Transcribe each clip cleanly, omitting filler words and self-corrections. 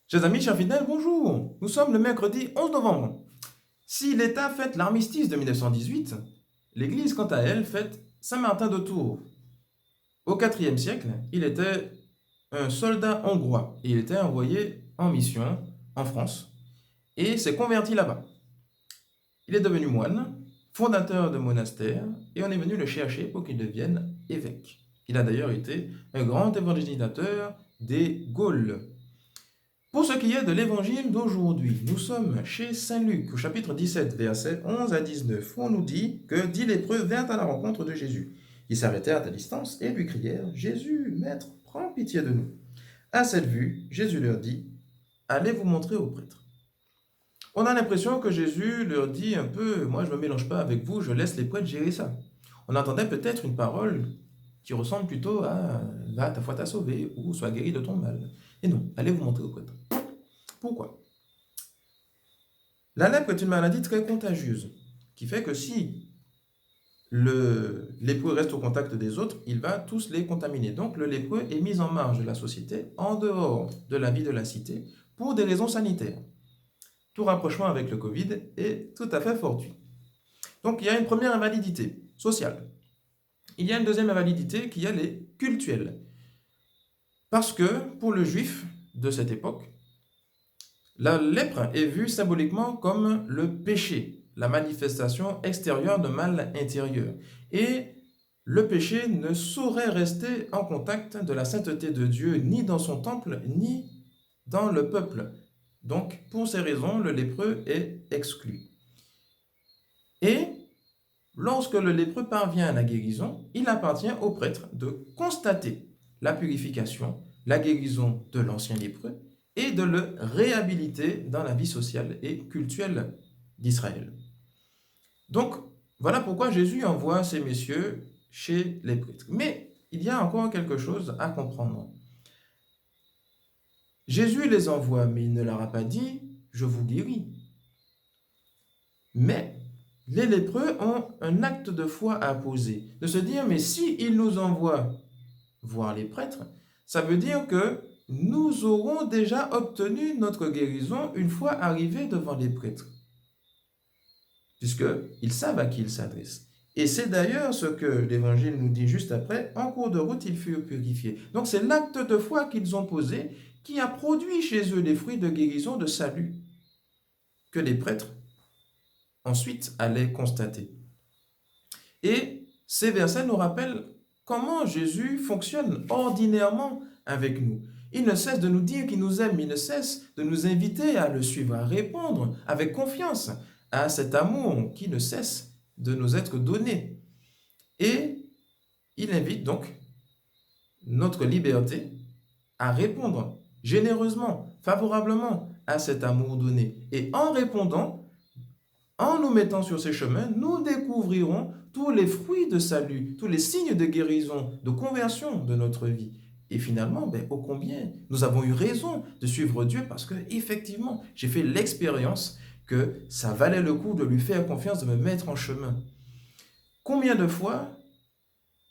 Chers amis, chers fidèles, bonjour. Nous sommes le mercredi 11 novembre. Si l'État fête l'armistice de 1918, l'Église, quant à elle, fête Saint-Martin de Tours. Au IVe siècle, il était un soldat hongrois et il était envoyé en mission en France et s'est converti là-bas. Il est devenu moine, fondateur de monastère et on est venu le chercher pour qu'il devienne évêque. Il a d'ailleurs été un grand évangélisateur des Gaules. Pour ce qui est de l'évangile d'aujourd'hui, nous sommes chez Saint Luc au chapitre 17, versets 11 à 19, où on nous dit que 10 lépreux vinrent à la rencontre de Jésus. Ils s'arrêtèrent à distance et lui crièrent: Jésus, Maître, prends pitié de nous. À cette vue, Jésus leur dit: Allez vous montrer aux prêtres. On a l'impression que Jésus leur dit un peu: Moi je ne me mélange pas avec vous, je laisse les prêtres gérer ça. On entendait peut-être une parole qui ressemble plutôt à Va, ta foi t'a sauvé, ou sois guéri de ton mal. Et non, allez vous montrer aux prêtres. Pourquoi? La lèpre est une maladie très contagieuse, qui fait que si le lépreux reste au contact des autres, il va tous les contaminer. Donc le lépreux est mis en marge de la société, en dehors de la vie de la cité, pour des raisons sanitaires. Tout rapprochement avec le Covid est tout à fait fortuit. Donc il y a une première invalidité sociale. Il y a une deuxième invalidité qui elle est cultuelle. Parce que pour le juif de cette époque, la lèpre est vue symboliquement comme le péché, la manifestation extérieure de mal intérieur. Et le péché ne saurait rester en contact de la sainteté de Dieu, ni dans son temple, ni dans le peuple. Donc, pour ces raisons, le lépreux est exclu. Et lorsque le lépreux parvient à la guérison, il appartient au prêtre de constater la purification, la guérison de l'ancien lépreux, et de le réhabiliter dans la vie sociale et culturelle d'Israël. Donc, voilà pourquoi Jésus envoie ces messieurs chez les prêtres. Mais il y a encore quelque chose à comprendre. Jésus les envoie, mais il ne leur a pas dit « je vous guéris ». Mais les lépreux ont un acte de foi à poser, de se dire « mais si il nous envoie voir les prêtres, ça veut dire que nous aurons déjà obtenu notre guérison une fois arrivés devant les prêtres. » Puisqu'ils savent à qui ils s'adressent. Et c'est d'ailleurs ce que l'Évangile nous dit juste après: en cours de route, ils furent purifiés. Donc c'est l'acte de foi qu'ils ont posé qui a produit chez eux les fruits de guérison, de salut, que les prêtres ensuite allaient constater. Et ces versets nous rappellent comment Jésus fonctionne ordinairement avec nous. Il ne cesse de nous dire qu'il nous aime, il ne cesse de nous inviter à le suivre, à répondre avec confiance à cet amour qui ne cesse de nous être donné. Et il invite donc notre liberté à répondre généreusement, favorablement à cet amour donné. Et en répondant, en nous mettant sur ces chemins, nous découvrirons tous les fruits de salut, tous les signes de guérison, de conversion de notre vie. Et finalement, ô combien nous avons eu raison de suivre Dieu, parce que effectivement, j'ai fait l'expérience que ça valait le coup de lui faire confiance, de me mettre en chemin. Combien de fois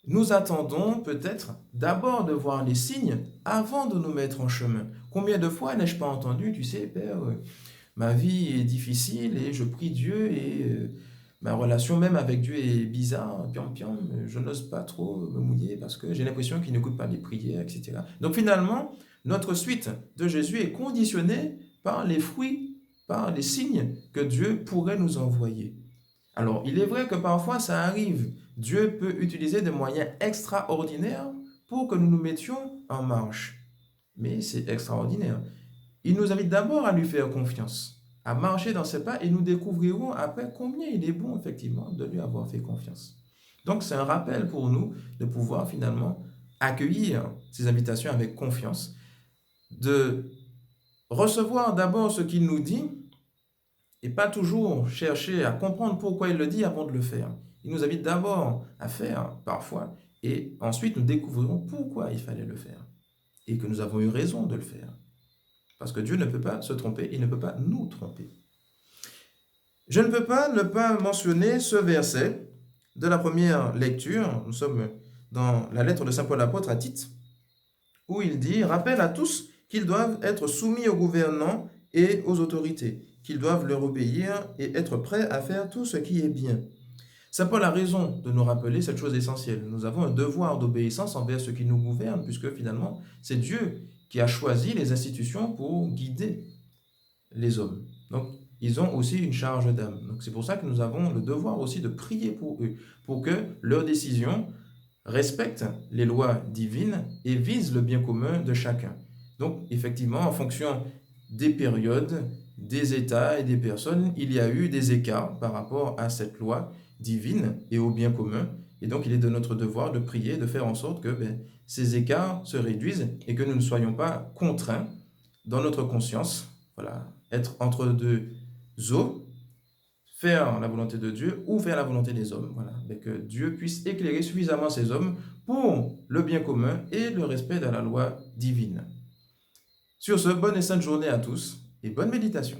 nous attendons peut-être d'abord de voir les signes avant de nous mettre en chemin? Combien de fois n'ai-je pas entendu, tu sais, Père, ma vie est difficile et je prie Dieu et ma relation même avec Dieu est bizarre, je n'ose pas trop me mouiller parce que j'ai l'impression qu'il n'écoute pas les prières, etc. Donc finalement, notre suite de Jésus est conditionnée par les fruits, par les signes que Dieu pourrait nous envoyer. Alors, il est vrai que parfois ça arrive. Dieu peut utiliser des moyens extraordinaires pour que nous nous mettions en marche. Mais c'est extraordinaire. Il nous invite d'abord à lui faire confiance, à marcher dans ses pas, et nous découvrirons après combien il est bon, effectivement, de lui avoir fait confiance. Donc, c'est un rappel pour nous de pouvoir finalement accueillir ces invitations avec confiance, de recevoir d'abord ce qu'il nous dit et pas toujours chercher à comprendre pourquoi il le dit avant de le faire. Il nous invite d'abord à faire parfois et ensuite nous découvrirons pourquoi il fallait le faire et que nous avons eu raison de le faire. Parce que Dieu ne peut pas se tromper, il ne peut pas nous tromper. Je ne peux pas ne pas mentionner ce verset de la première lecture. Nous sommes dans la lettre de Saint Paul apôtre à Tite, où il dit « Rappelle à tous qu'ils doivent être soumis aux gouvernants et aux autorités, qu'ils doivent leur obéir et être prêts à faire tout ce qui est bien. Saint Paul a raison de nous rappeler cette chose essentielle. Nous avons un devoir d'obéissance envers ceux qui nous gouvernent, puisque finalement, c'est Dieu qui a choisi les institutions pour guider les hommes. Donc, ils ont aussi une charge d'âme. Donc, c'est pour ça que nous avons le devoir aussi de prier pour eux, pour que leurs décisions respectent les lois divines et visent le bien commun de chacun. Donc, effectivement, en fonction des périodes, des États et des personnes, il y a eu des écarts par rapport à cette loi divine et au bien commun. Et donc, il est de notre devoir de prier, de faire en sorte que ces écarts se réduisent et que nous ne soyons pas contraints dans notre conscience, voilà, être entre deux eaux, faire la volonté de Dieu ou faire la volonté des hommes. Voilà, mais que Dieu puisse éclairer suffisamment ces hommes pour le bien commun et le respect de la loi divine. Sur ce, bonne et sainte journée à tous et bonne méditation.